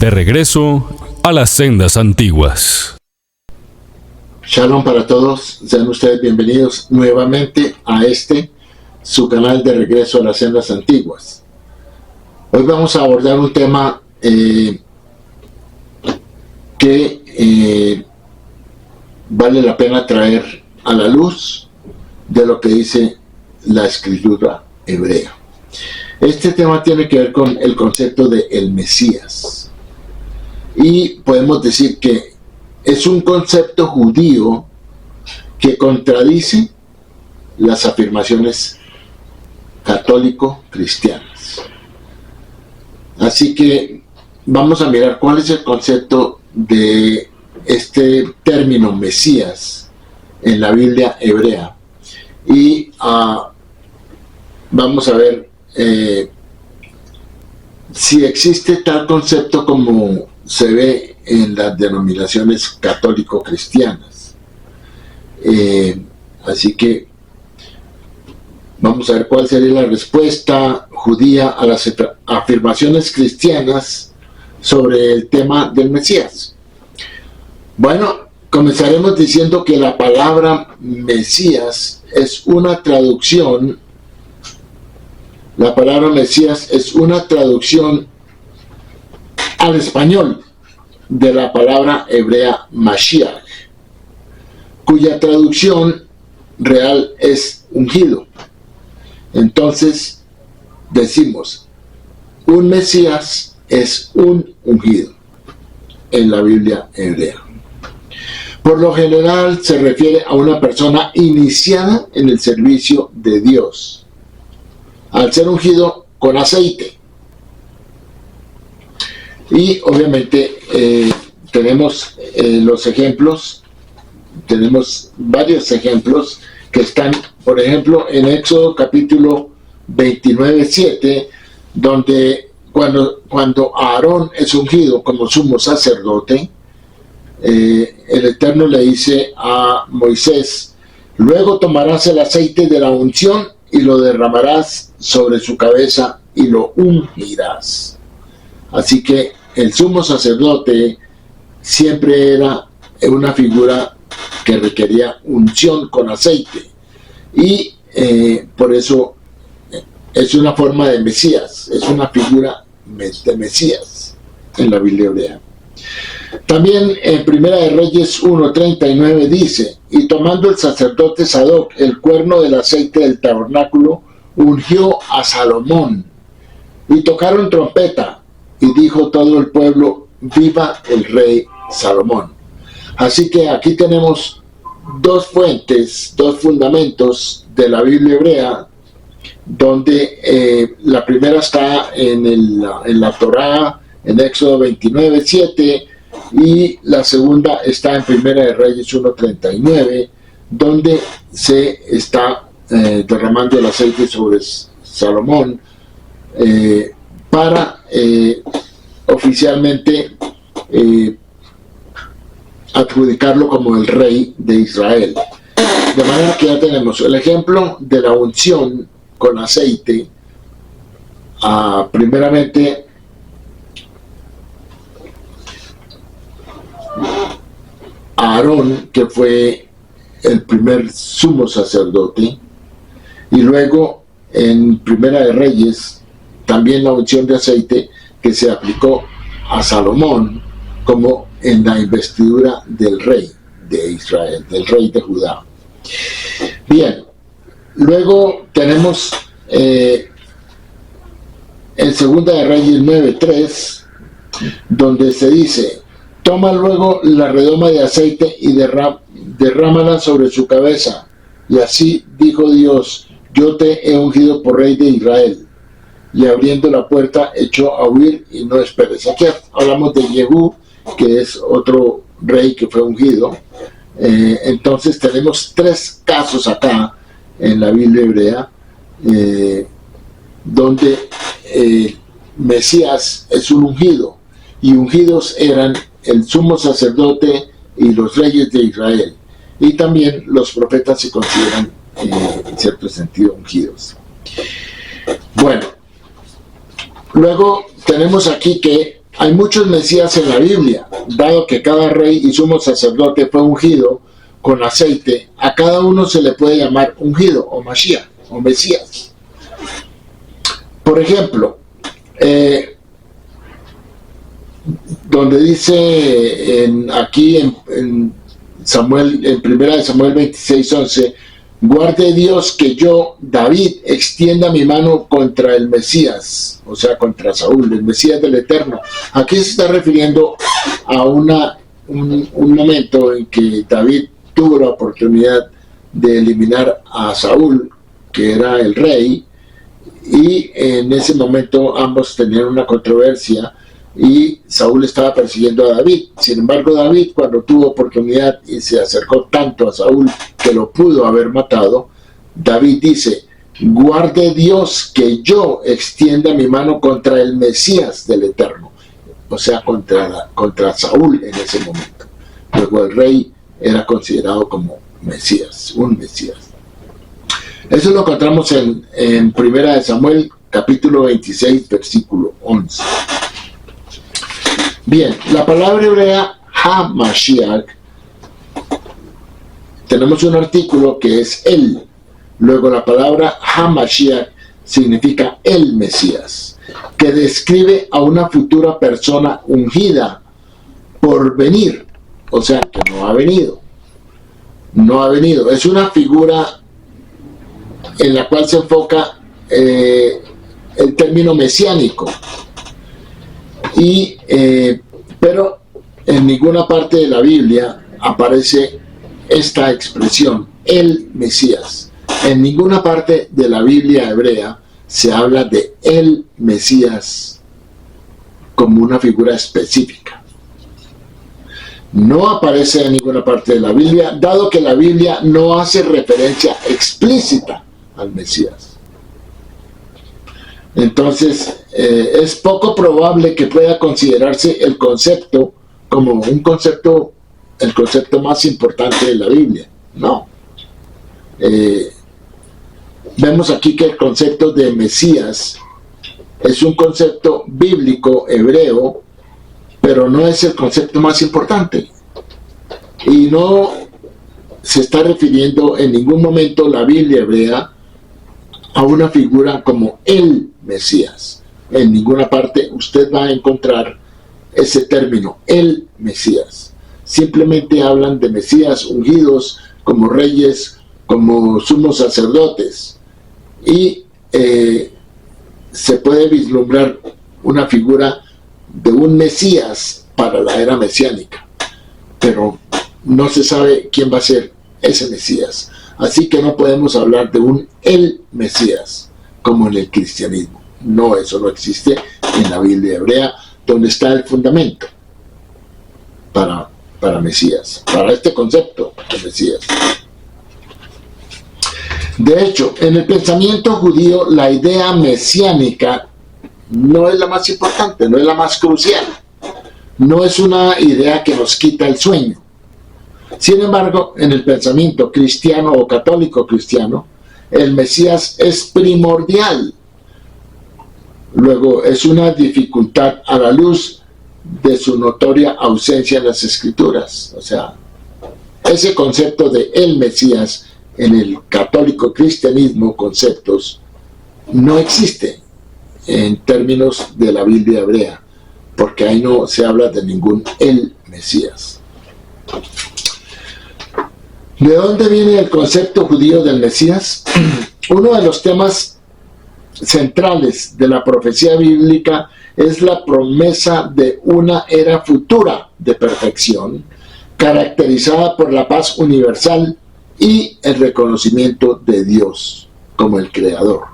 De regreso a las sendas antiguas. Shalom para todos, sean ustedes bienvenidos nuevamente a su canal de regreso a las sendas antiguas. Hoy vamos a abordar un tema que vale la pena traer a la luz de lo que dice la escritura hebrea. Este tema tiene que ver con el concepto de el Mesías. Y podemos decir que es un concepto judío que contradice las afirmaciones católico-cristianas. Así que vamos a mirar cuál es el concepto de este término Mesías en la Biblia hebrea. Y vamos a ver si existe tal concepto como se ve en las denominaciones católico-cristianas. Así que vamos a ver cuál sería la respuesta judía a las afirmaciones cristianas sobre el tema del Mesías. Bueno, comenzaremos diciendo que la palabra Mesías es una traducción. La palabra Mesías es una traducción al español de la palabra hebrea Mashiach, cuya traducción real es ungido. Entonces decimos, un Mesías es un ungido en la Biblia hebrea. Por lo general se refiere a una persona iniciada en el servicio de Dios, al ser ungido con aceite. Y obviamente tenemos los ejemplos, tenemos varios ejemplos que están, por ejemplo, en Éxodo capítulo 29:7, donde cuando Aarón es ungido como sumo sacerdote, el Eterno le dice a Moisés: luego tomarás el aceite de la unción y lo derramarás sobre su cabeza y lo ungirás. Así que el sumo sacerdote siempre era una figura que requería unción con aceite, y por eso es una forma de Mesías, es una figura de Mesías en la Biblia hebrea. También en Primera de Reyes 1:39 dice: y tomando el sacerdote Sadoc el cuerno del aceite del tabernáculo, ungió a Salomón, y tocaron trompeta, y dijo todo el pueblo: viva el rey Salomón. Así que aquí tenemos dos fuentes, dos fundamentos de la Biblia hebrea, donde la primera está en la Torá, en Éxodo 29:7, y la segunda está en Primera de Reyes 1:39, donde se está derramando el aceite sobre Salomón para oficialmente adjudicarlo como el rey de Israel. De manera que ya tenemos el ejemplo de la unción con aceite. Primeramente, Aarón, que fue el primer sumo sacerdote, y luego en Primera de Reyes también la unción de aceite que se aplicó a Salomón como en la investidura del rey de Israel, del rey de Judá. Bien, luego tenemos en Segunda de Reyes 9:3, donde se dice: toma luego la redoma de aceite y derrámala sobre su cabeza, y así dijo Dios: yo te he ungido por rey de Israel. Y abriendo la puerta echó a huir y no esperes. Aquí hablamos de Jehú, que es otro rey que fue ungido. Entonces tenemos tres casos acá en la Biblia hebrea donde Mesías es un ungido, y ungidos eran el sumo sacerdote y los reyes de Israel, y también los profetas se consideran en cierto sentido ungidos. Bueno, luego tenemos aquí que hay muchos Mesías en la Biblia, dado que cada rey y sumo sacerdote fue ungido con aceite. A cada uno se le puede llamar ungido o Mashiach o Mesías. Por ejemplo, donde dice aquí en Samuel, en 1 Samuel 26:11, guarde Dios que yo, David, extienda mi mano contra el Mesías, o sea, contra Saúl, el Mesías del Eterno. Aquí se está refiriendo a un momento en que David tuvo la oportunidad de eliminar a Saúl, que era el rey, y en ese momento ambos tenían una controversia y Saúl estaba persiguiendo a David. Sin embargo, David, cuando tuvo oportunidad y se acercó tanto a Saúl que lo pudo haber matado, David dice, guarde Dios que yo extienda mi mano contra el Mesías del Eterno, o sea, contra Saúl en ese momento. Luego el rey era considerado como Mesías, un Mesías. Eso lo encontramos en 1 Samuel capítulo 26 versículo 11. Bien, la palabra hebrea HaMashiach, tenemos un artículo que es él. Luego la palabra HaMashiach significa el Mesías, que describe a una futura persona ungida por venir, o sea que no ha venido. No ha venido. Es una figura en la cual se enfoca el término mesiánico. Pero en ninguna parte de la Biblia aparece esta expresión, el Mesías. En ninguna parte de la Biblia hebrea se habla de el Mesías como una figura específica. No aparece en ninguna parte de la Biblia, dado que la Biblia no hace referencia explícita al Mesías. Entonces, es poco probable que pueda considerarse el concepto como el concepto más importante de la Biblia. No. Vemos aquí que el concepto de Mesías es un concepto bíblico hebreo, pero no es el concepto más importante. Y no se está refiriendo en ningún momento la Biblia hebrea a una figura como el Mesías. En ninguna parte usted va a encontrar ese término, el Mesías. Simplemente hablan de Mesías ungidos como reyes, como sumos sacerdotes. Y se puede vislumbrar una figura de un Mesías para la era mesiánica. Pero no se sabe quién va a ser ese Mesías. Así que no podemos hablar de un el Mesías como en el cristianismo. No, eso no existe en la Biblia hebrea, donde está el fundamento para Mesías, para este concepto de Mesías. De hecho, en el pensamiento judío, la idea mesiánica no es la más importante, no es la más crucial. No es una idea que nos quita el sueño. Sin embargo, en el pensamiento cristiano o católico cristiano, el Mesías es primordial. Luego, es una dificultad a la luz de su notoria ausencia en las Escrituras. O sea, ese concepto de el Mesías en el católico cristianismo, conceptos, no existe en términos de la Biblia hebrea, porque ahí no se habla de ningún el Mesías. ¿De dónde viene el concepto judío del Mesías? Uno de los temas centrales de la profecía bíblica es la promesa de una era futura de perfección, caracterizada por la paz universal y el reconocimiento de Dios como el Creador,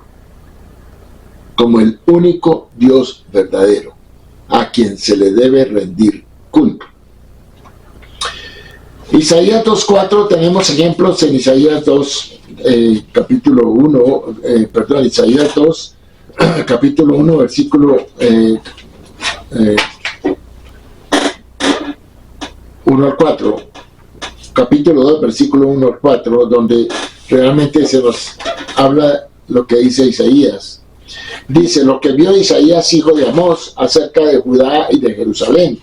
como el único Dios verdadero, a quien se le debe rendir culto. Isaías 2.4, tenemos ejemplos en Isaías 2, capítulo 1, Isaías 2, capítulo 1, versículo 1 al 4, capítulo 2, versículo 1 al 4, donde realmente se nos habla lo que dice Isaías. Dice lo que vio Isaías, hijo de Amós, acerca de Judá y de Jerusalén.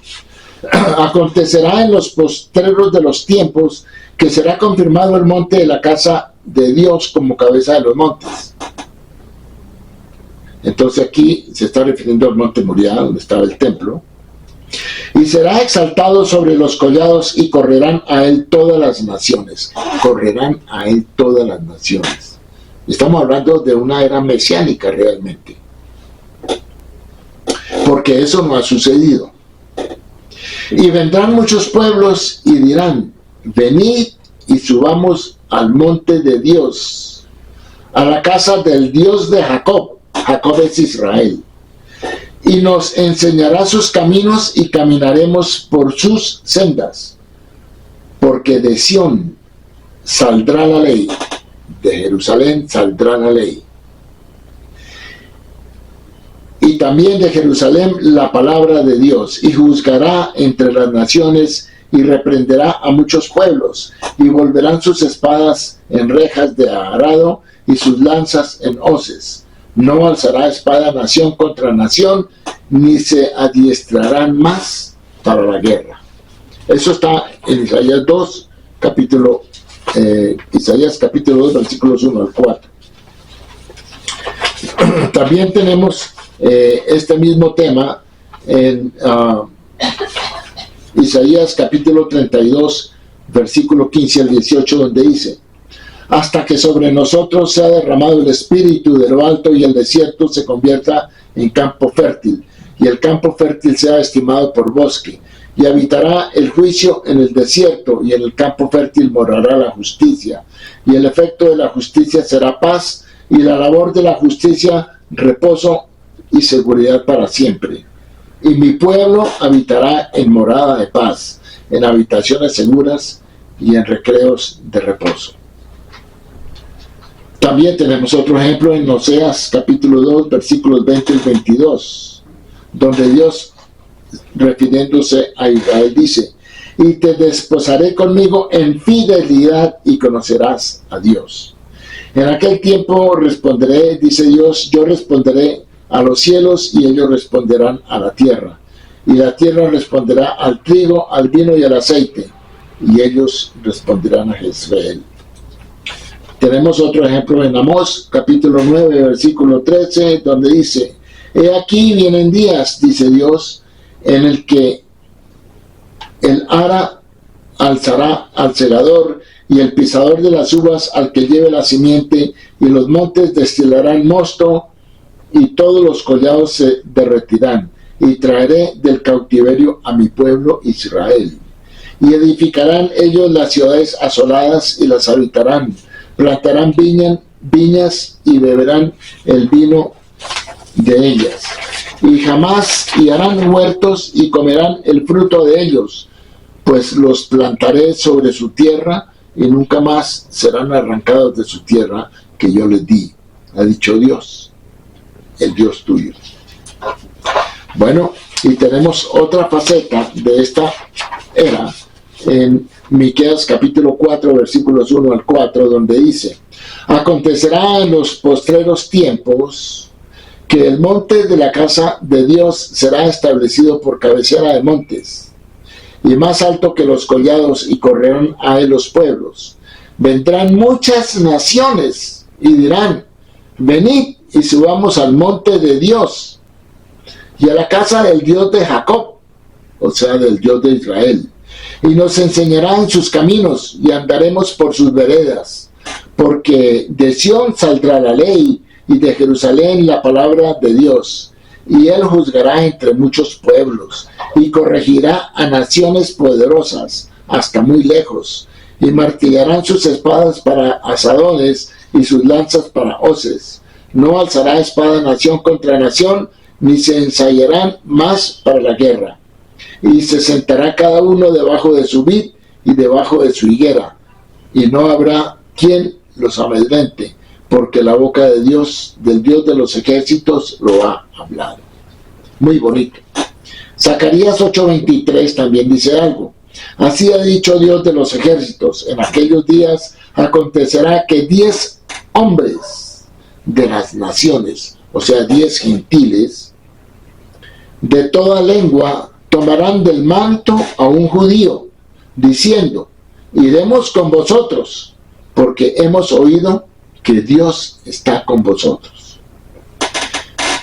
Acontecerá en los postreros de los tiempos que será confirmado el monte de la casa de Dios como cabeza de los montes. Entonces aquí se está refiriendo al monte Moriah, donde estaba el templo. Y será exaltado sobre los collados y correrán a él todas las naciones. Correrán a él todas las naciones. Estamos hablando de una era mesiánica realmente. Porque eso no ha sucedido. Y vendrán muchos pueblos y dirán, venid y subamos al monte de Dios, a la casa del Dios de Jacob. Jacob es Israel. Y nos enseñará sus caminos y caminaremos por sus sendas. Porque de Sión saldrá la ley, de Jerusalén saldrá la ley. Y también de Jerusalén la palabra de Dios, y juzgará entre las naciones, y reprenderá a muchos pueblos, y volverán sus espadas en rejas de arado, y sus lanzas en hoces. No alzará espada nación contra nación, ni se adiestrarán más para la guerra. Eso está en Isaías 2, Isaías capítulo 2, versículos 1 al 4. También tenemos este mismo tema en Isaías capítulo 32, versículo 15 al 18, donde dice: hasta que sobre nosotros sea derramado el espíritu de lo alto y el desierto se convierta en campo fértil, y el campo fértil sea estimado por bosque, y habitará el juicio en el desierto, y en el campo fértil morará la justicia, y el efecto de la justicia será paz, y la labor de la justicia reposo y seguridad para siempre. Y mi pueblo habitará en morada de paz, en habitaciones seguras y en recreos de reposo. También tenemos otro ejemplo en Oseas capítulo 2, versículos 20 y 22, donde Dios, refiriéndose a Israel, dice: y te desposaré conmigo en fidelidad y conocerás a Dios. En aquel tiempo responderé, dice Dios, yo responderé a los cielos y ellos responderán a la tierra. Y la tierra responderá al trigo, al vino y al aceite, y ellos responderán a Jezreel. Tenemos otro ejemplo en Amós, capítulo 9, versículo 13, donde dice: he aquí vienen días, dice Dios, en el que el ara alzará al segador y el pisador de las uvas al que lleve la simiente, y los montes destilarán mosto y todos los collados se derretirán, y traeré del cautiverio a mi pueblo Israel. Y edificarán ellos las ciudades asoladas y las habitarán, plantarán viñas y beberán el vino de ellas. Y jamás y harán huertos y comerán el fruto de ellos, pues los plantaré sobre su tierra y nunca más serán arrancados de su tierra que yo les di, ha dicho Dios, el Dios tuyo. Bueno, y tenemos otra faceta de esta era en Miqueas capítulo 4, versículos 1 al 4, donde dice: acontecerá en los postreros tiempos que el monte de la casa de Dios será establecido por cabecera de montes, y más alto que los collados, y correrán a él los pueblos. Vendrán muchas naciones y dirán: venid y subamos al monte de Dios y a la casa del Dios de Jacob, o sea, del Dios de Israel, y nos enseñarán sus caminos y andaremos por sus veredas, porque de Sión saldrá la ley y de Jerusalén la palabra de Dios, y él juzgará entre muchos pueblos y corregirá a naciones poderosas hasta muy lejos, y martillarán sus espadas para asadones y sus lanzas para hoces. No alzará espada nación contra nación, ni se ensayarán más para la guerra. Y se sentará cada uno debajo de su vid y debajo de su higuera, y no habrá quien los amedrente, porque la boca de Dios, del Dios de los ejércitos, lo ha hablado. Muy bonito. Zacarías 8:23 también dice algo: así ha dicho Dios de los ejércitos, en aquellos días acontecerá que 10 hombres de las naciones, o sea 10 gentiles, de toda lengua tomarán del manto a un judío, diciendo, iremos con vosotros, porque hemos oído que Dios está con vosotros.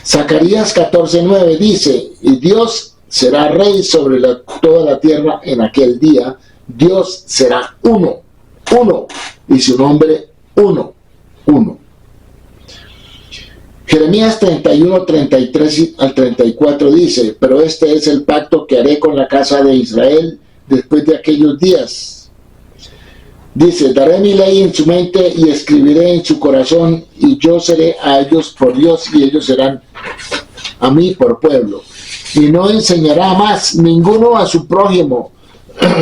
Zacarías 14:9 dice, y Dios será rey sobre toda la tierra en aquel día. Dios será uno, y su nombre uno. Jeremías 31:33 al 34 dice, pero este es el pacto que haré con la casa de Israel después de aquellos días. Dice, daré mi ley en su mente y escribiré en su corazón, y yo seré a ellos por Dios y ellos serán a mí por pueblo. Y no enseñará más ninguno a su prójimo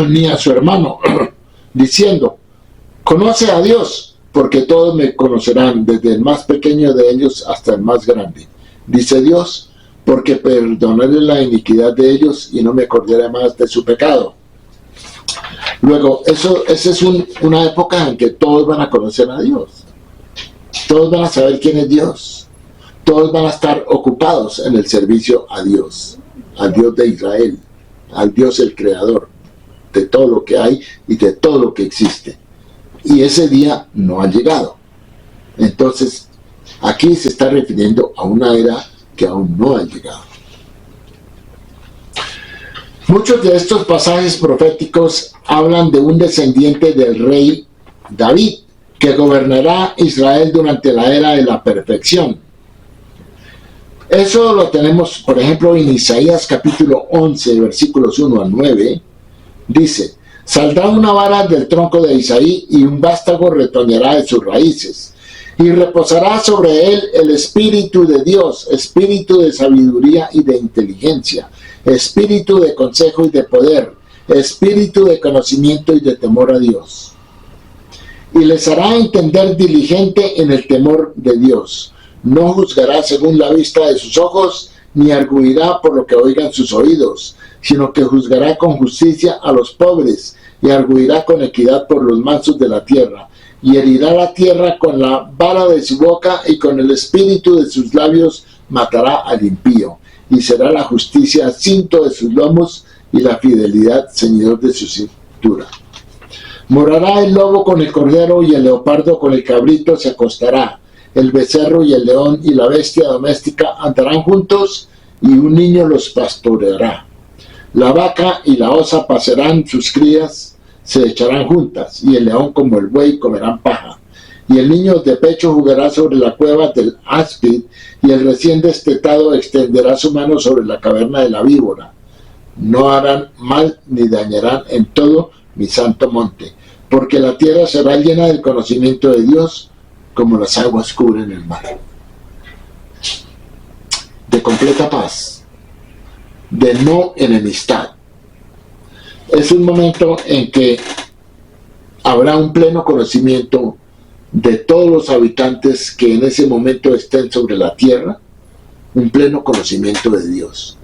ni a su hermano, diciendo, conoce a Dios, porque todos me conocerán, desde el más pequeño de ellos hasta el más grande. Dice Dios, porque perdonaré la iniquidad de ellos y no me acordaré más de su pecado. Luego, esa es una época en que todos van a conocer a Dios. Todos van a saber quién es Dios. Todos van a estar ocupados en el servicio a Dios, al Dios de Israel, al Dios el creador de todo lo que hay y de todo lo que existe. Y ese día no ha llegado. Entonces, aquí se está refiriendo a una era que aún no ha llegado. Muchos de estos pasajes proféticos hablan de un descendiente del rey David, que gobernará Israel durante la era de la perfección. Eso lo tenemos, por ejemplo, en Isaías capítulo 11, versículos 1 al 9. Dice, saldrá una vara del tronco de Isaí y un vástago retoñará de sus raíces. Y reposará sobre él el Espíritu de Dios, Espíritu de sabiduría y de inteligencia, Espíritu de consejo y de poder, Espíritu de conocimiento y de temor a Dios. Y les hará entender diligente en el temor de Dios. No juzgará según la vista de sus ojos, ni arguirá por lo que oigan sus oídos, sino que juzgará con justicia a los pobres, y arguirá con equidad por los mansos de la tierra, y herirá la tierra con la vara de su boca, y con el espíritu de sus labios matará al impío, y será la justicia cinto de sus lomos, y la fidelidad ceñidor de su cintura. Morará el lobo con el cordero, y el leopardo con el cabrito se acostará. El becerro y el león y la bestia doméstica andarán juntos, y un niño los pastoreará. La vaca y la osa pasarán, sus crías se echarán juntas, y el león como el buey comerán paja. Y el niño de pecho jugará sobre la cueva del áspid, y el recién destetado extenderá su mano sobre la caverna de la víbora. No harán mal ni dañarán en todo mi santo monte, porque la tierra será llena del conocimiento de Dios, como las aguas cubren el mar. De completa paz, de no enemistad. Es un momento en que habrá un pleno conocimiento de todos los habitantes que en ese momento estén sobre la tierra, un pleno conocimiento de Dios.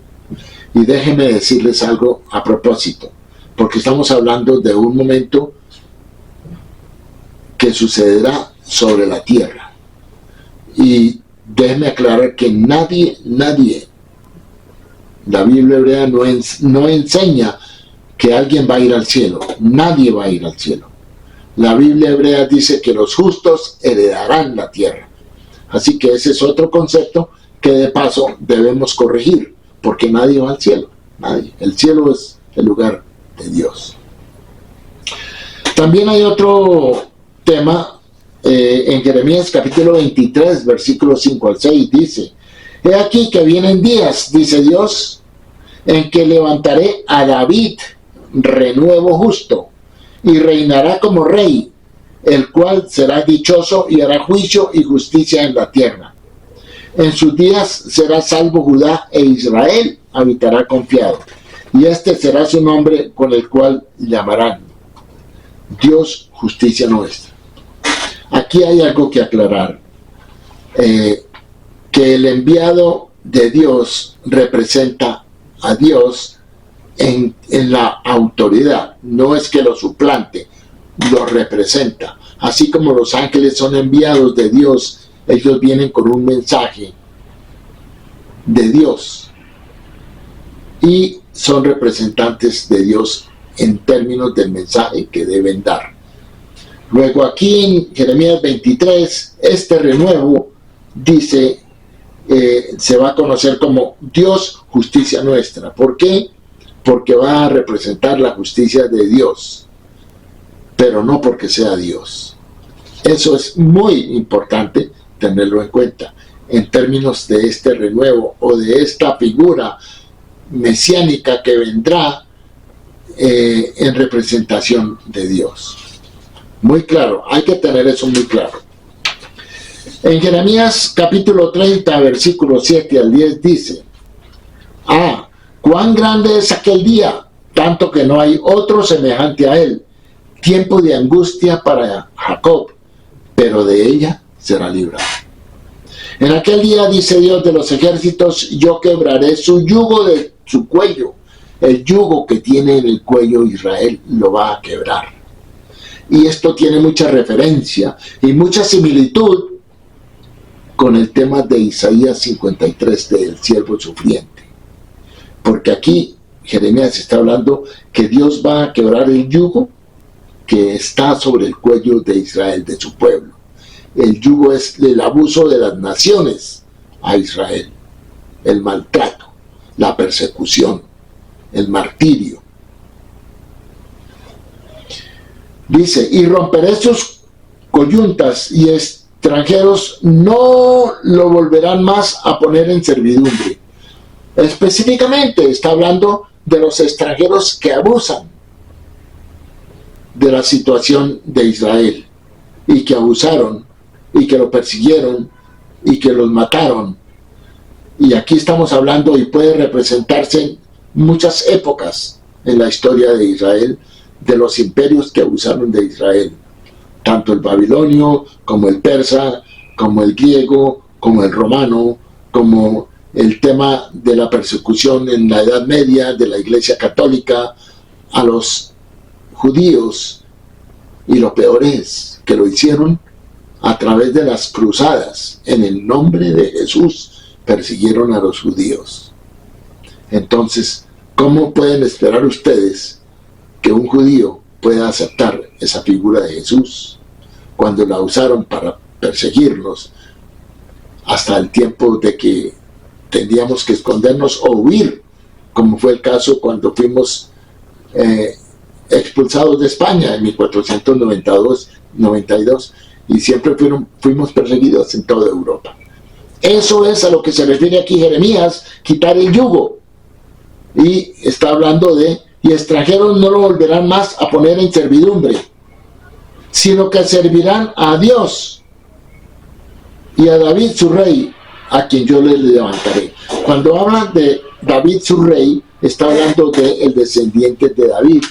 Y déjenme decirles algo a propósito, porque estamos hablando de un momento que sucederá sobre la tierra. Y déjenme aclarar que nadie, la Biblia hebrea no enseña que alguien va a ir al cielo. Nadie va a ir al cielo. La Biblia hebrea dice que los justos heredarán la tierra. Así que ese es otro concepto que de paso debemos corregir, porque nadie va al cielo. Nadie. El cielo es el lugar de Dios. También hay otro tema en Jeremías capítulo 23, versículos 5 al 6, dice, he aquí que vienen días, dice Dios, en que levantaré a David renuevo justo, y reinará como rey, el cual será dichoso y hará juicio y justicia en la tierra. En sus días será salvo Judá, e Israel habitará confiado, y este será su nombre con el cual llamarán Dios, justicia nuestra. Aquí hay algo que aclarar, que el enviado de Dios representa a Dios en la autoridad, no es que lo suplante, lo representa. Así como los ángeles son enviados de Dios, ellos vienen con un mensaje de Dios y son representantes de Dios en términos del mensaje que deben dar. Luego aquí en Jeremías 23, este renuevo dice, se va a conocer como Dios, justicia nuestra. ¿Por qué? Porque va a representar la justicia de Dios, pero no porque sea Dios. Eso es muy importante tenerlo en cuenta en términos de este renuevo o de esta figura mesiánica que vendrá en representación de Dios. Muy claro, hay que tener eso muy claro. En Jeremías capítulo 30, versículos 7 al 10 dice: cuán grande es aquel día, tanto que no hay otro semejante a él, tiempo de angustia para Jacob, pero de ella será librado. En aquel día, dice Dios de los ejércitos, yo quebraré su yugo de su cuello. El yugo que tiene en el cuello Israel lo va a quebrar. Y esto tiene mucha referencia y mucha similitud con el tema de Isaías 53 del siervo sufriente. Porque aquí Jeremías está hablando que Dios va a quebrar el yugo que está sobre el cuello de Israel, de su pueblo. El yugo es el abuso de las naciones a Israel, el maltrato, la persecución, el martirio. Dice, y romperé sus coyuntas y extranjeros no lo volverán más a poner en servidumbre. Específicamente está hablando de los extranjeros que abusan de la situación de Israel y que abusaron y que lo persiguieron y que los mataron. Y aquí estamos hablando, y puede representarse en muchas épocas en la historia de Israel, de los imperios que abusaron de Israel, tanto el babilonio como el persa, como el griego, como el romano, como el tema de la persecución en la Edad Media de la Iglesia Católica a los judíos. Y lo peor es que lo hicieron a través de las cruzadas. En el nombre de Jesús persiguieron a los judíos. Entonces, ¿cómo pueden esperar ustedes que un judío pueda aceptar esa figura de Jesús cuando la usaron para perseguirnos hasta el tiempo de que tendríamos que escondernos o huir, como fue el caso cuando fuimos expulsados de España en 1492 y siempre fuimos perseguidos en toda Europa? Eso es a lo que se refiere aquí Jeremías, quitar el yugo. Y está hablando de, y extranjeros no lo volverán más a poner en servidumbre, sino que servirán a Dios y a David su rey, a quien yo les levantaré. Cuando habla de David su rey, está hablando del descendiente de David,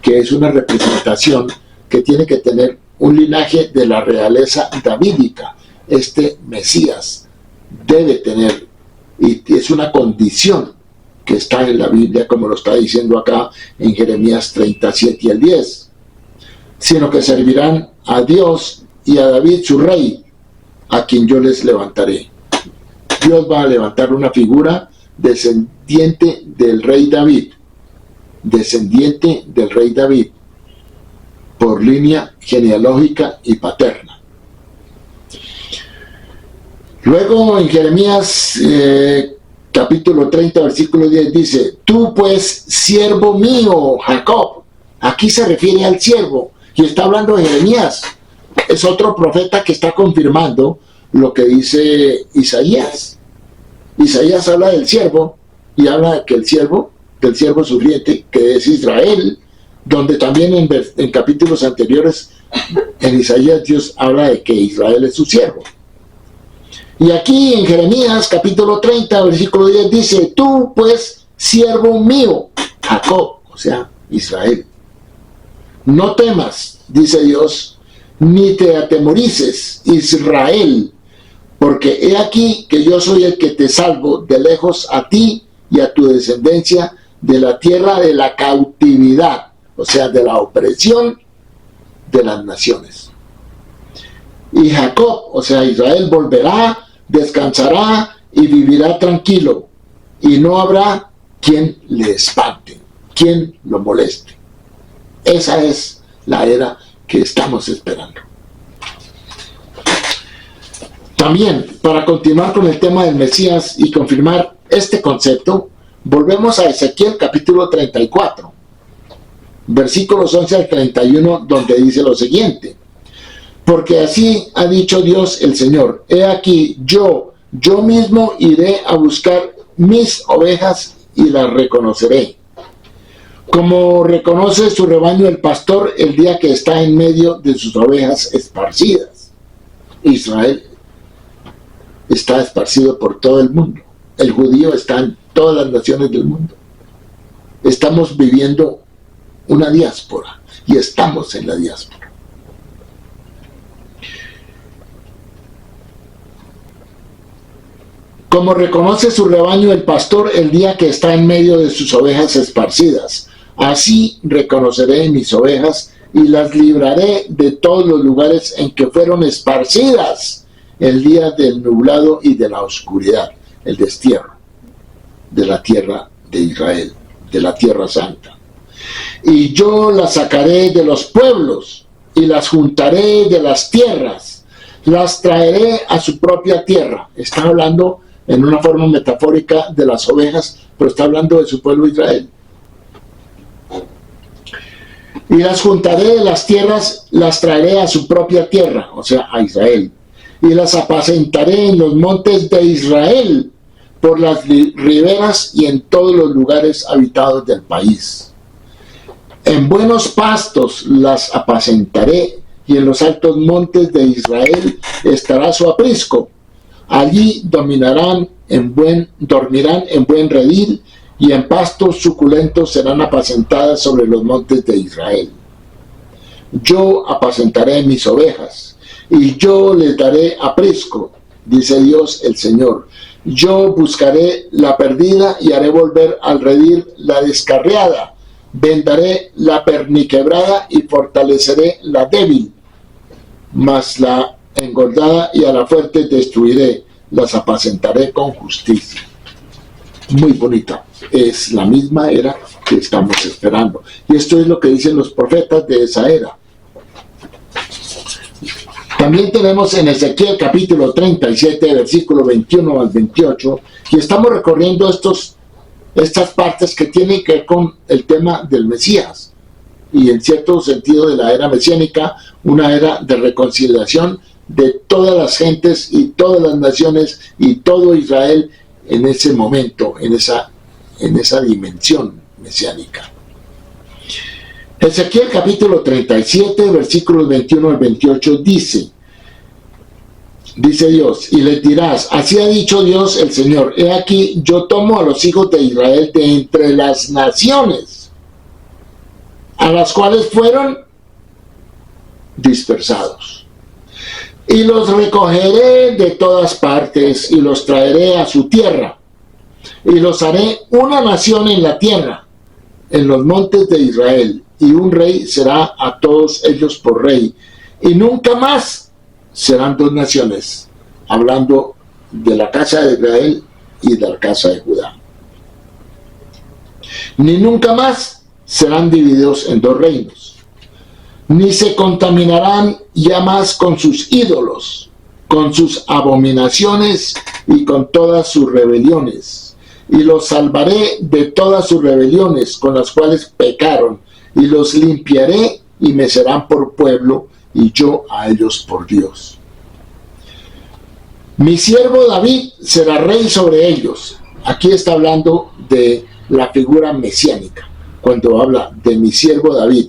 que es una representación que tiene que tener un linaje de la realeza davídica. Este Mesías debe tener, y es una condición que está en la Biblia, como lo está diciendo acá en Jeremías 37 y el 10, sino que servirán a Dios y a David su rey, a quien yo les levantaré. Dios va a levantar una figura descendiente del rey David, por línea genealógica y paterna. Luego en Jeremías capítulo 30, versículo 10 dice: tú pues, siervo mío, Jacob. Aquí se refiere al siervo, y está hablando de Jeremías. Es otro profeta que está confirmando lo que dice Isaías. Isaías habla del siervo, y habla de que del siervo sufriente, que es Israel, donde también en capítulos anteriores en Isaías Dios habla de que Israel es su siervo. Y aquí en Jeremías capítulo 30, versículo 10 dice: tú pues, siervo mío, Jacob, o sea, Israel. No temas, dice Dios, ni te atemorices, Israel, porque he aquí que yo soy el que te salvo de lejos a ti y a tu descendencia de la tierra de la cautividad, o sea, de la opresión de las naciones. Y Jacob, o sea, Israel, volverá, descansará y vivirá tranquilo, y no habrá quien le espante, quien lo moleste. Esa es la era que estamos esperando. También, para continuar con el tema del Mesías y confirmar este concepto, volvemos a Ezequiel capítulo 34, versículos 11 al 31, donde dice lo siguiente: porque así ha dicho Dios el Señor, he aquí, yo mismo iré a buscar mis ovejas y las reconoceré, como reconoce su rebaño el pastor el día que está en medio de sus ovejas esparcidas. Israel está esparcido por todo el mundo. El judío está en todas las naciones del mundo. Estamos viviendo una diáspora y estamos en la diáspora. Como reconoce su rebaño el pastor el día que está en medio de sus ovejas esparcidas, así reconoceré mis ovejas y las libraré de todos los lugares en que fueron esparcidas el día del nublado y de la oscuridad, el destierro de la tierra de Israel, de la tierra santa. Y yo las sacaré de los pueblos y las juntaré de las tierras, las traeré a su propia tierra. Está hablando en una forma metafórica de las ovejas, pero está hablando de su pueblo Israel. Y las juntaré de las tierras, las traeré a su propia tierra, o sea, a Israel. Y las apacentaré en los montes de Israel, por las riberas y en todos los lugares habitados del país. En buenos pastos las apacentaré, y en los altos montes de Israel estará su aprisco. Allí dormirán en buen redil, y en pastos suculentos serán apacentadas sobre los montes de Israel. Yo apacentaré mis ovejas, y yo les daré aprisco, dice Dios el Señor. Yo buscaré la perdida y haré volver al redil la descarriada. Vendaré la perniquebrada y fortaleceré la débil. Mas la engordada y a la fuerte destruiré. Las apacentaré con justicia. Muy bonita. Es la misma era que estamos esperando. Y esto es lo que dicen los profetas de esa era. También tenemos en Ezequiel capítulo 37, versículo 21 al 28, y estamos recorriendo estas partes que tienen que ver con el tema del Mesías, y en cierto sentido de la era mesiánica, una era de reconciliación de todas las gentes y todas las naciones y todo Israel en ese momento, en esa dimensión mesiánica. Ezequiel capítulo 37, versículos 21 al 28 dice Dios, y le dirás, así ha dicho Dios el Señor, he aquí yo tomo a los hijos de Israel de entre las naciones, a las cuales fueron dispersados, y los recogeré de todas partes, y los traeré a su tierra, y los haré una nación en la tierra, en los montes de Israel, y un rey será a todos ellos por rey, y nunca más serán dos naciones, hablando de la casa de Israel y de la casa de Judá. Ni nunca más serán divididos en dos reinos, ni se contaminarán ya más con sus ídolos, con sus abominaciones y con todas sus rebeliones, y los salvaré de todas sus rebeliones con las cuales pecaron, y los limpiaré y me serán por pueblo, y yo a ellos por Dios. Mi siervo David será rey sobre ellos. Aquí está hablando de la figura mesiánica, cuando habla de mi siervo David.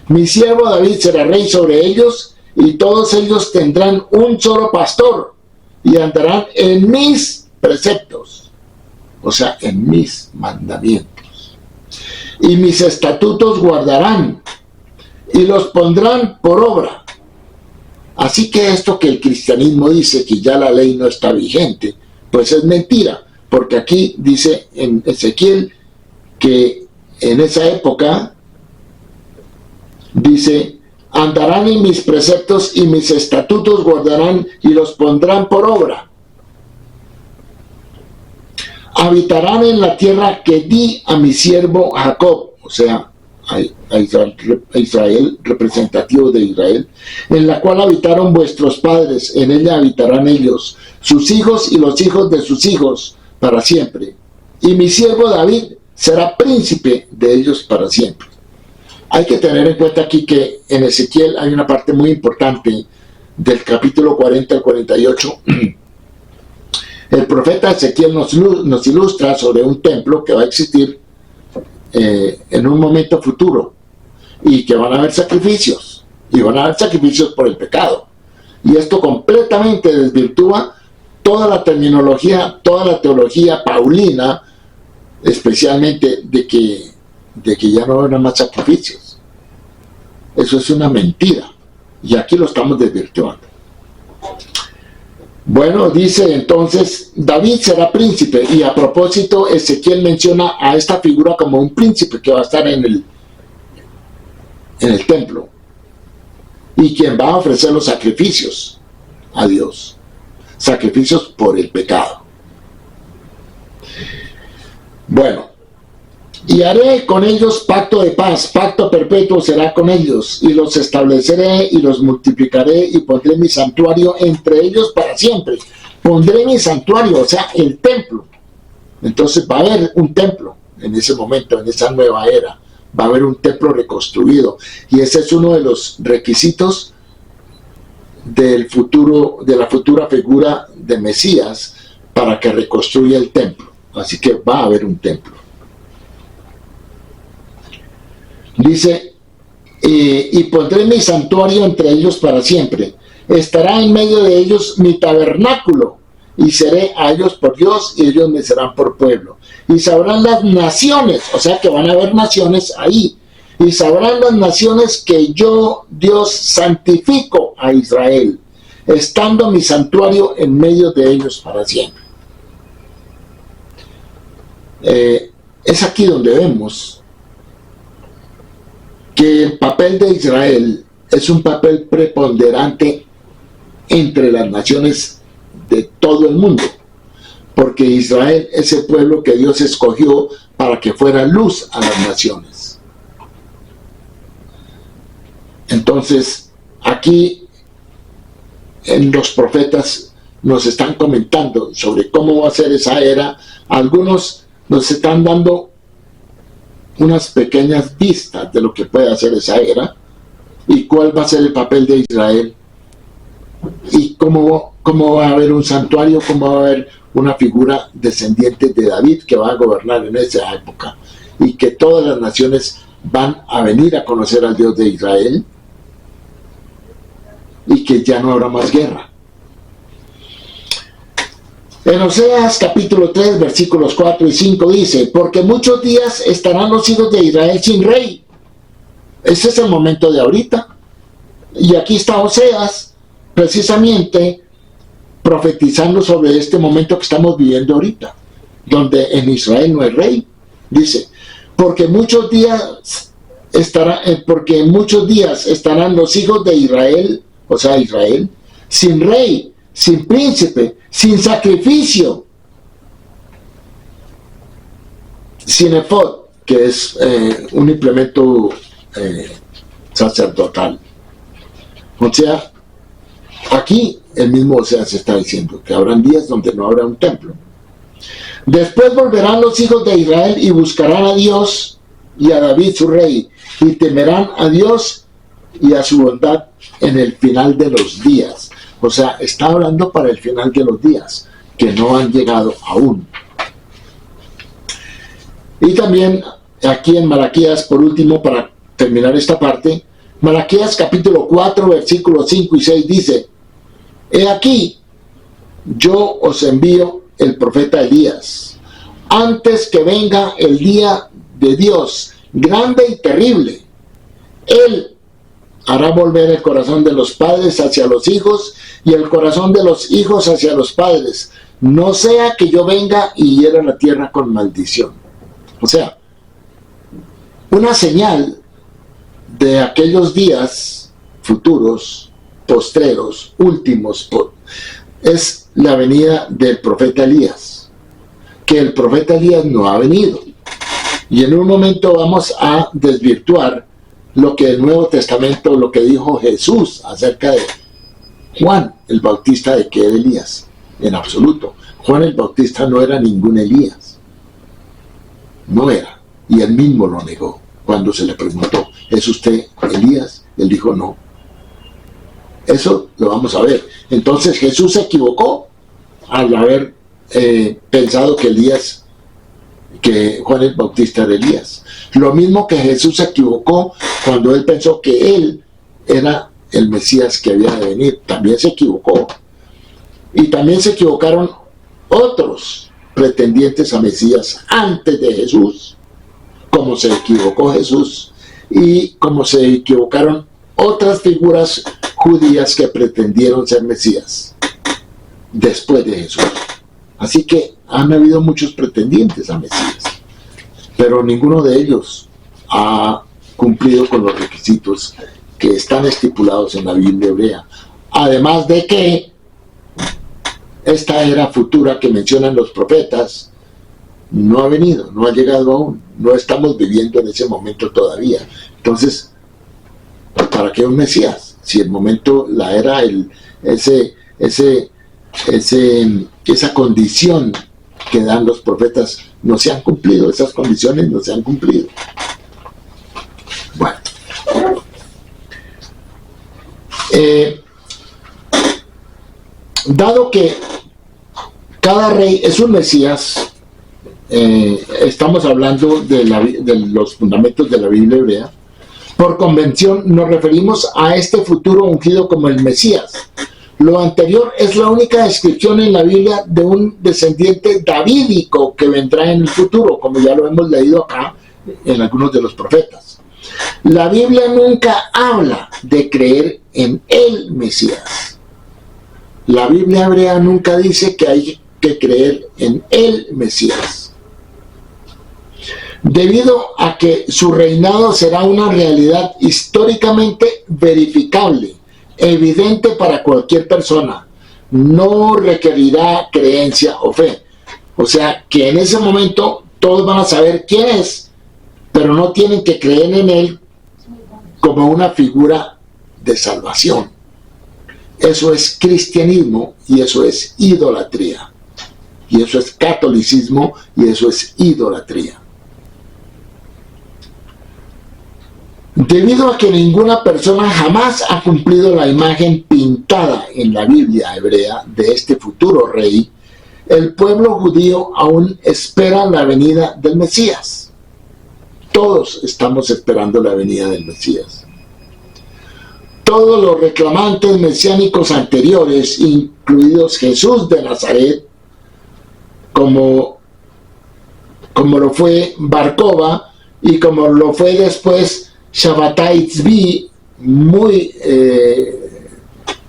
Mi siervo David será rey sobre ellos, y todos ellos tendrán un solo pastor, y andarán en mis preceptos, o sea, en mis mandamientos. Y mis estatutos guardarán, y los pondrán por obra. Así que esto que el cristianismo dice que ya la ley no está vigente, pues es mentira, porque aquí dice en Ezequiel que en esa época dice, andarán en mis preceptos y mis estatutos guardarán y los pondrán por obra. habitarán en la tierra que di a mi siervo Jacob, o sea, a Israel, representativo de Israel, en la cual habitaron vuestros padres, en ella habitarán ellos, sus hijos y los hijos de sus hijos, para siempre. Y mi siervo David será príncipe de ellos para siempre. Hay que tener en cuenta aquí que en Ezequiel hay una parte muy importante del capítulo 40 al 48. El profeta Ezequiel nos ilustra sobre un templo que va a existir en un momento futuro, y que van a haber sacrificios, y van a haber sacrificios por el pecado. Y esto completamente desvirtúa toda la terminología, toda la teología paulina, especialmente de que ya no habrá más sacrificios. Eso es una mentira, y aquí lo estamos desvirtuando. Bueno, dice entonces, David será príncipe, y a propósito Ezequiel menciona a esta figura como un príncipe que va a estar en el templo, y quien va a ofrecer los sacrificios a Dios, sacrificios por el pecado. Bueno, y haré con ellos pacto de paz, pacto perpetuo será con ellos, y los estableceré y los multiplicaré, y pondré mi santuario entre ellos para siempre. Pondré mi santuario, o sea, el templo. Entonces va a haber un templo en ese momento, en esa nueva era. Va a haber un templo reconstruido, y ese es uno de los requisitos del futuro, de la futura figura de Mesías, para que reconstruya el templo. Así que va a haber un templo. Dice, y pondré mi santuario entre ellos para siempre. Estará en medio de ellos mi tabernáculo, y seré a ellos por Dios, y ellos me serán por pueblo. Y sabrán las naciones, o sea que van a haber naciones ahí, y sabrán las naciones que yo, Dios, santifico a Israel, estando mi santuario en medio de ellos para siempre. Es aquí donde vemos que el papel de Israel es un papel preponderante entre las naciones de todo el mundo, porque Israel es el pueblo que Dios escogió para que fuera luz a las naciones. Entonces, aquí en los profetas nos están comentando sobre cómo va a ser esa era. Algunos nos están dando unas pequeñas vistas de lo que puede hacer esa era, y cuál va a ser el papel de Israel, y cómo va a haber un santuario, cómo va a haber una figura descendiente de David que va a gobernar en esa época, y que todas las naciones van a venir a conocer al Dios de Israel, y que ya no habrá más guerra. En Oseas capítulo 3 versículos 4 y 5 dice, porque muchos días estarán los hijos de Israel sin rey. Ese es el momento de ahorita. Y aquí está Oseas precisamente profetizando sobre este momento que estamos viviendo ahorita, donde en Israel no hay rey. Dice, porque muchos días estarán los hijos de Israel, o sea Israel, sin rey, sin príncipe, sin sacrificio, sin efod, que es un implemento sacerdotal. O sea, aquí el mismo Oseas se está diciendo que habrán días donde no habrá un templo. Después volverán los hijos de Israel y buscarán a Dios y a David su rey, y temerán a Dios y a su bondad en el final de los días. O sea, está hablando para el final de los días, que no han llegado aún. Y también aquí en Malaquías, por último, para terminar esta parte, Malaquías capítulo 4, versículos 5 y 6 dice, he aquí, yo os envío el profeta Elías, antes que venga el día de Dios, grande y terrible. Él hará volver el corazón de los padres hacia los hijos, y el corazón de los hijos hacia los padres, no sea que yo venga y hiera la tierra con maldición. O sea, una señal de aquellos días futuros, postreros, últimos, es la venida del profeta Elías. que el profeta Elías no ha venido. Y en un momento vamos a desvirtuar lo que el Nuevo Testamento, lo que dijo Jesús acerca de Juan el Bautista, de que era Elías. En absoluto. Juan el Bautista no era ningún Elías. No era. Y él mismo lo negó cuando se le preguntó, ¿es usted Elías? Él dijo no. Eso lo vamos a ver. Entonces Jesús se equivocó al haber pensado que Juan el Bautista era Elías. Lo mismo que Jesús se equivocó cuando él pensó que él era el Mesías que había de venir. También se equivocó. Y también se equivocaron otros pretendientes a Mesías antes de Jesús, como se equivocó Jesús, y como se equivocaron otras figuras judías que pretendieron ser Mesías después de Jesús. Así que han habido muchos pretendientes a Mesías, pero ninguno de ellos ha cumplido con los requisitos que están estipulados en la Biblia hebrea. Además de que esta era futura que mencionan los profetas no ha venido, no ha llegado aún, no estamos viviendo en ese momento todavía. Entonces, ¿para qué un Mesías? Si el momento, la era, esa condición que dan los profetas no se han cumplido, esas condiciones no se han cumplido. Bueno, dado que cada rey es un Mesías, estamos hablando de los fundamentos de la Biblia hebrea. Por convención nos referimos a este futuro ungido como el Mesías. Lo anterior es la única descripción en la Biblia de un descendiente davídico que vendrá en el futuro, como ya lo hemos leído acá en algunos de los profetas. La Biblia nunca habla de creer en el Mesías. La Biblia hebrea nunca dice que hay que creer en el Mesías. Debido a que su reinado será una realidad históricamente verificable, evidente para cualquier persona, no requerirá creencia o fe. O sea, que en ese momento todos van a saber quién es, pero no tienen que creer en él como una figura de salvación. Eso es cristianismo y eso es idolatría. Y eso es catolicismo y eso es idolatría. Debido a que ninguna persona jamás ha cumplido la imagen pintada en la Biblia hebrea de este futuro rey, el pueblo judío aún espera la venida del Mesías. Todos estamos esperando la venida del Mesías. Todos los reclamantes mesiánicos anteriores, incluidos Jesús de Nazaret, como lo fue Bar-Kova y como lo fue después Shabbatai Tzvi,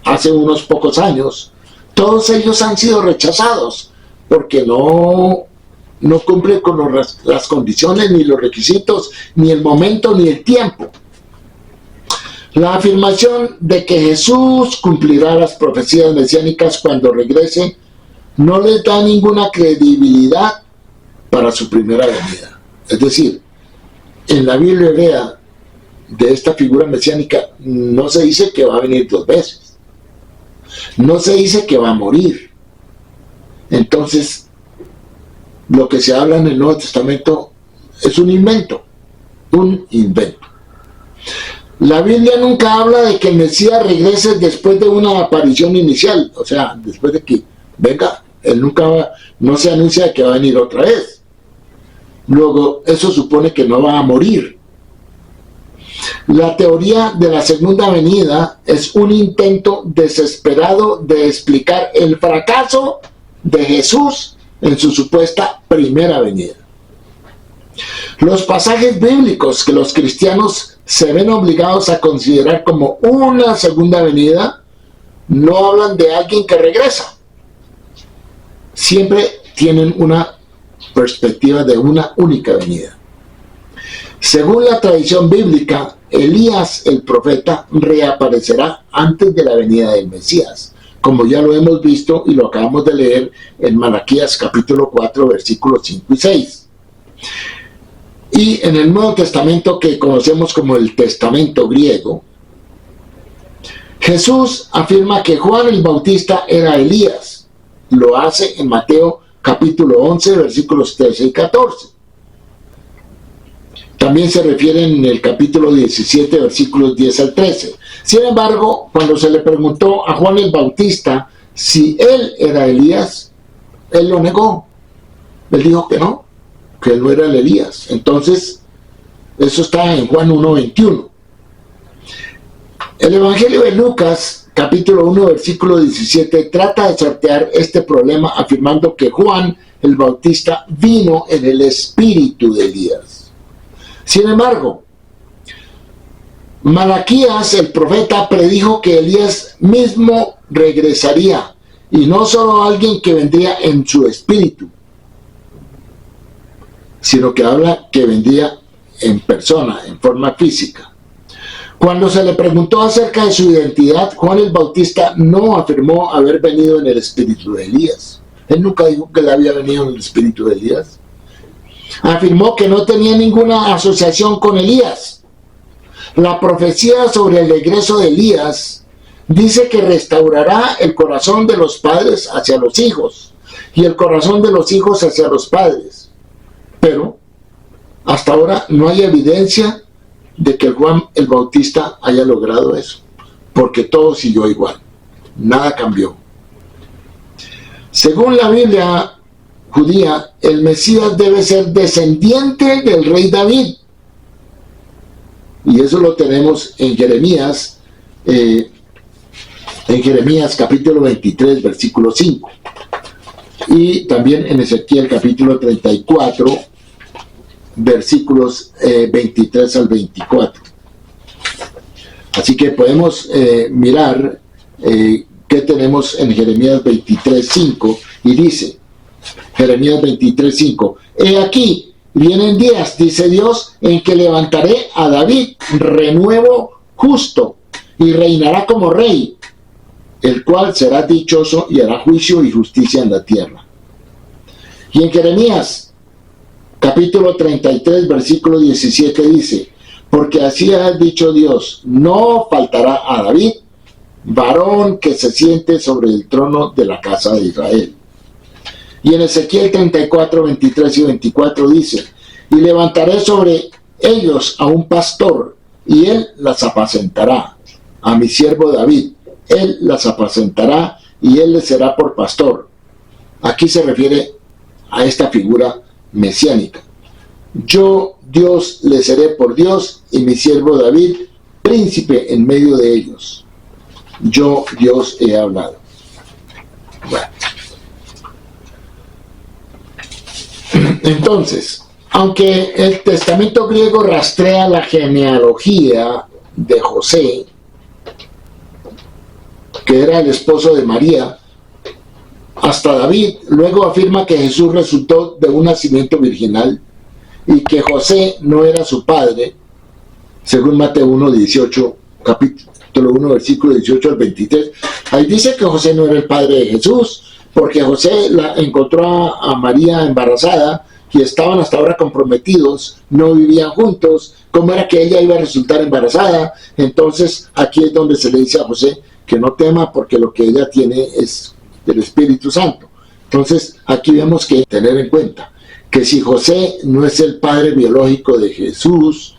hace unos pocos años, todos ellos han sido rechazados porque no cumplen con las condiciones, ni los requisitos, ni el momento, ni el tiempo. La afirmación de que Jesús cumplirá las profecías mesiánicas cuando regrese no les da ninguna credibilidad para su primera venida. Es decir, en la Biblia hebrea de esta figura mesiánica no se dice que va a venir 2 veces. No se dice que va a morir. Entonces, lo que se habla en el Nuevo Testamento es un invento. Un invento. La Biblia nunca habla de que el Mesías regrese después de una aparición inicial. O sea, después de que venga, él no se anuncia que va a venir otra vez. Luego, eso supone que no va a morir. La teoría de la segunda venida es un intento desesperado de explicar el fracaso de Jesús en su supuesta primera venida. Los pasajes bíblicos que los cristianos se ven obligados a considerar como una segunda venida no hablan de alguien que regresa. Siempre tienen una perspectiva de una única venida. Según la tradición bíblica, Elías el profeta reaparecerá antes de la venida del Mesías. como ya lo hemos visto y lo acabamos de leer en Malaquías capítulo 4, versículos 5 y 6. Y en el Nuevo Testamento, que conocemos como el Testamento griego, Jesús afirma que Juan el Bautista era Elías. Lo hace en Mateo capítulo 11, versículos 13 y 14. También se refiere en el capítulo 17, versículos 10 al 13. Sin embargo, cuando se le preguntó a Juan el Bautista si él era Elías, él lo negó. Él dijo que no era el Elías. Entonces, eso está en Juan 1:21. El Evangelio de Lucas, capítulo 1, versículo 17, trata de sortear este problema afirmando que Juan el Bautista vino en el espíritu de Elías. Sin embargo, Malaquías, el profeta, predijo que Elías mismo regresaría, y no solo alguien que vendría en su espíritu, sino que habla que vendría en persona, en forma física. Cuando se le preguntó acerca de su identidad, Juan el Bautista no afirmó haber venido en el espíritu de Elías. Él nunca dijo que él había venido en el espíritu de Elías. Afirmó que no tenía ninguna asociación con Elías. La profecía sobre el regreso de Elías dice que restaurará el corazón de los padres hacia los hijos y el corazón de los hijos hacia los padres. Pero hasta ahora no hay evidencia de que Juan el Bautista haya logrado eso, porque todo siguió igual, nada cambió. Según la Biblia judía, el Mesías debe ser descendiente del rey David, y eso lo tenemos en Jeremías capítulo 23, versículo 5, y también en Ezequiel capítulo 34, versículos 23 al 24. Así que podemos mirar qué tenemos en Jeremías 23, 5, y dice, Jeremías 23, 5, he aquí, vienen días, dice Dios, en que levantaré a David renuevo justo, y reinará como rey, el cual será dichoso y hará juicio y justicia en la tierra. Y en Jeremías capítulo 33, versículo 17 dice, porque así ha dicho Dios, no faltará a David varón que se siente sobre el trono de la casa de Israel. Y en Ezequiel 34, 23 y 24 dice, y levantaré sobre ellos a un pastor, y él las apacentará, a mi siervo David, él las apacentará, y él les será por pastor. Aquí se refiere a esta figura mesiánica. Yo, Dios, les seré por Dios, y mi siervo David, príncipe en medio de ellos. Yo, Dios, he hablado. Bueno. Entonces, aunque el testamento griego rastrea la genealogía de José, que era el esposo de María, hasta David, luego afirma que Jesús resultó de un nacimiento virginal y que José no era su padre, según Mateo 1, 18, capítulo 1, versículo 18 al 23. Ahí dice que José no era el padre de Jesús, porque José encontró a María embarazada y estaban hasta ahora comprometidos, no vivían juntos. ¿Cómo era que ella iba a resultar embarazada? Entonces aquí es donde se le dice a José que no tema, porque lo que ella tiene es del Espíritu Santo. Entonces aquí vemos que tener en cuenta que si José no es el padre biológico de Jesús,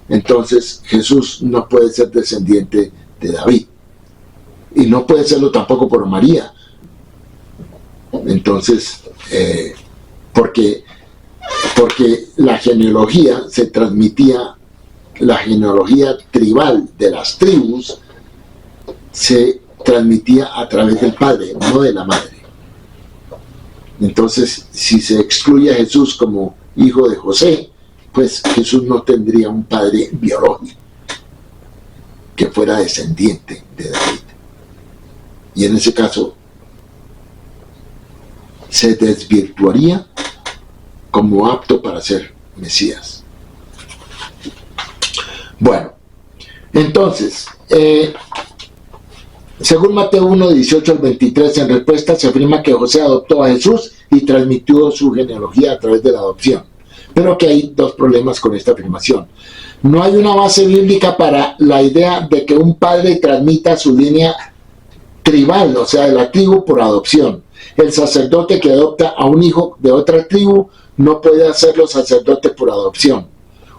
entonces Jesús no puede ser descendiente de David, y no puede serlo tampoco por María. Entonces porque la genealogía se transmitía, la genealogía tribal de las tribus se transmitía a través del padre, no de la madre. Entonces, si se excluye a Jesús como hijo de José, pues Jesús no tendría un padre biológico que fuera descendiente de David. Y en ese caso se desvirtuaría como apto para ser Mesías. Bueno, entonces, Según Mateo 1, 18 al 23, en respuesta se afirma que José adoptó a Jesús y transmitió su genealogía a través de la adopción. Pero que hay dos problemas con esta afirmación. No hay una base bíblica para la idea de que un padre transmita su línea tribal, o sea, de la tribu, por adopción. El sacerdote que adopta a un hijo de otra tribu no puede hacerlo sacerdote por adopción.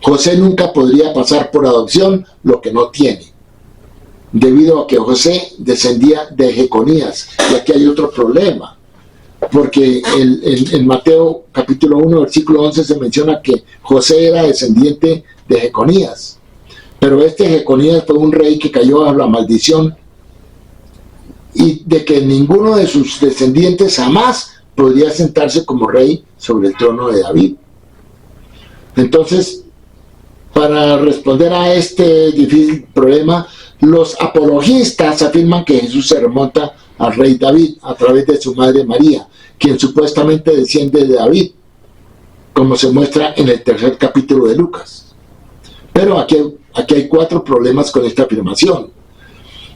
José nunca podría pasar por adopción lo que no tiene, debido a que José descendía de Jeconías. Y aquí hay otro problema, porque en Mateo capítulo 1, versículo 11 se menciona que José era descendiente de Jeconías. Pero este Jeconías fue un rey que cayó bajo la maldición y de que ninguno de sus descendientes jamás podría sentarse como rey sobre el trono de David. Entonces, para responder a este difícil problema, los apologistas afirman que Jesús se remonta al rey David a través de su madre María, quien supuestamente desciende de David, como se muestra en el tercer capítulo de Lucas. Pero aquí hay 4 problemas con esta afirmación.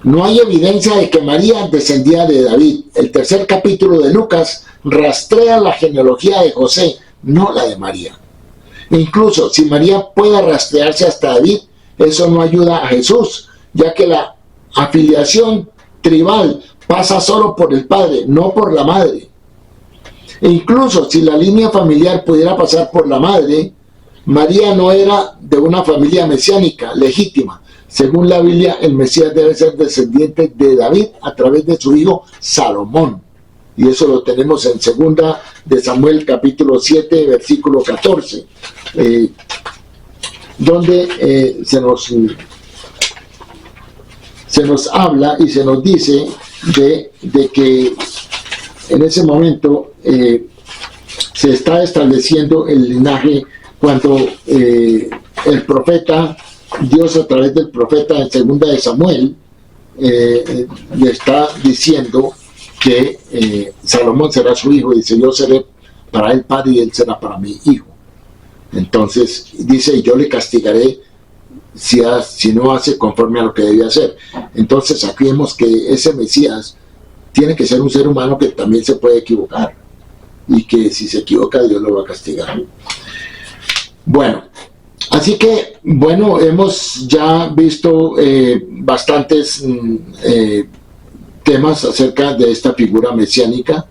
No hay evidencia de que María descendía de David. El tercer capítulo de Lucas rastrea la genealogía de José, no la de María. E incluso si María puede rastrearse hasta David, eso no ayuda a Jesús, ya que la afiliación tribal pasa solo por el padre, no por la madre. E incluso si la línea familiar pudiera pasar por la madre, María no era de una familia mesiánica legítima. Según la Biblia, el Mesías debe ser descendiente de David a través de su hijo Salomón. Y eso lo tenemos en 2 de Samuel capítulo 7, versículo 14, donde se nos habla y se nos dice de que en ese momento se está estableciendo el linaje cuando el profeta, Dios a través del profeta en 2 de Samuel, le está diciendo que Salomón será su hijo. Dice: yo seré para él padre y él será para mí hijo. Entonces dice: yo le castigaré si no hace conforme a lo que debe hacer. Entonces aquí vemos que ese Mesías tiene que ser un ser humano que también se puede equivocar, y que si se equivoca Dios lo va a castigar. Bueno, así que, bueno, hemos ya visto bastantes temas acerca de esta figura mesiánica,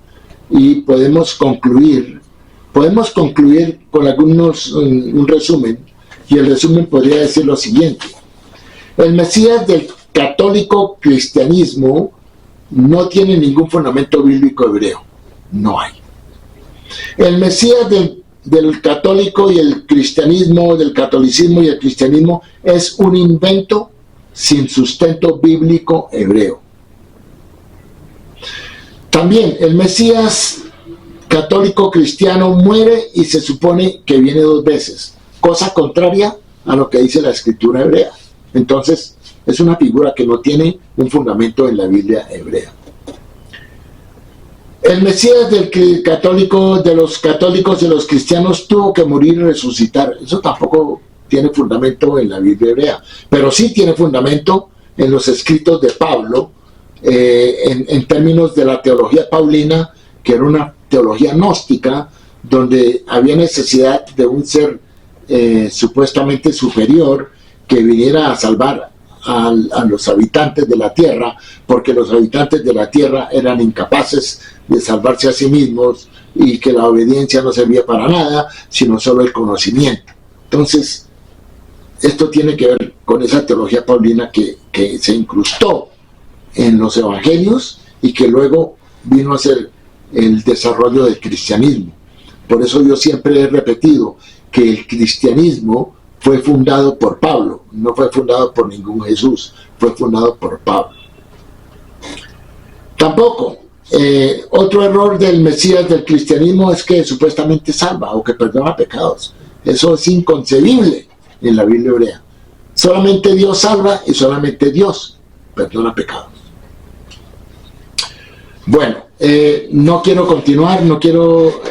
y podemos concluir con un resumen, y el resumen podría decir lo siguiente: el Mesías del católico cristianismo no tiene ningún fundamento bíblico hebreo, no hay. El Mesías del católico y el cristianismo, del catolicismo y el cristianismo, es un invento sin sustento bíblico hebreo. También el Mesías católico cristiano muere y se supone que viene 2 veces, cosa contraria a lo que dice la escritura hebrea. Entonces es una figura que no tiene un fundamento en la Biblia hebrea. El Mesías de los católicos y los cristianos tuvo que morir y resucitar. Eso tampoco tiene fundamento en la Biblia hebrea, pero sí tiene fundamento en los escritos de Pablo, en términos de la teología paulina, que era una teología gnóstica, donde había necesidad de un ser supuestamente superior que viniera a salvar a los habitantes de la tierra, porque los habitantes de la tierra eran incapaces de salvarse a sí mismos, y que la obediencia no servía para nada, sino solo el conocimiento. Entonces, esto tiene que ver con esa teología paulina que se incrustó en los evangelios y que luego vino a ser el desarrollo del cristianismo. Por eso yo siempre he repetido que el cristianismo fue fundado por Pablo, no fue fundado por ningún Jesús, fue fundado por Pablo. Tampoco, otro error del Mesías del cristianismo es que supuestamente salva o que perdona pecados. Eso es inconcebible en la Biblia hebrea. Solamente Dios salva y solamente Dios perdona pecados. Bueno, no quiero continuar, no quiero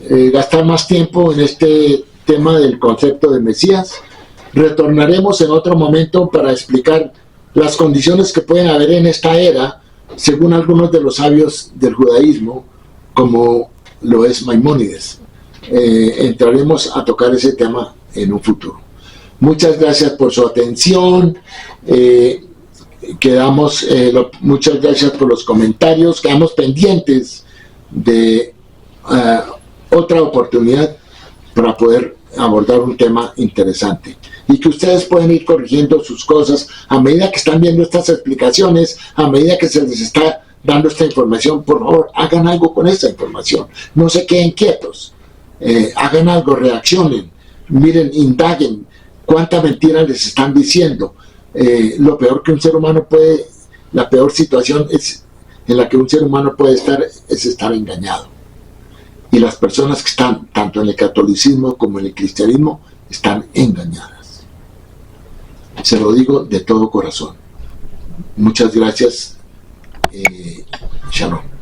gastar más tiempo en este tema del concepto de Mesías. Retornaremos en otro momento para explicar las condiciones que pueden haber en esta era, según algunos de los sabios del judaísmo, como lo es Maimónides. Entraremos a tocar ese tema en un futuro. Muchas gracias por su atención. Muchas gracias por los comentarios. Quedamos pendientes de otra oportunidad para poder abordar un tema interesante, y que ustedes pueden ir corrigiendo sus cosas a medida que están viendo estas explicaciones, a medida que se les está dando esta información. Por favor, hagan algo con esta información, no se queden quietos, hagan algo, reaccionen, miren, indaguen cuánta mentira les están diciendo. Lo peor que un ser humano puede, la peor situación en la que un ser humano puede estar es estar engañado. Y las personas que están tanto en el catolicismo como en el cristianismo están engañadas. Se lo digo de todo corazón. Muchas gracias. Shalom.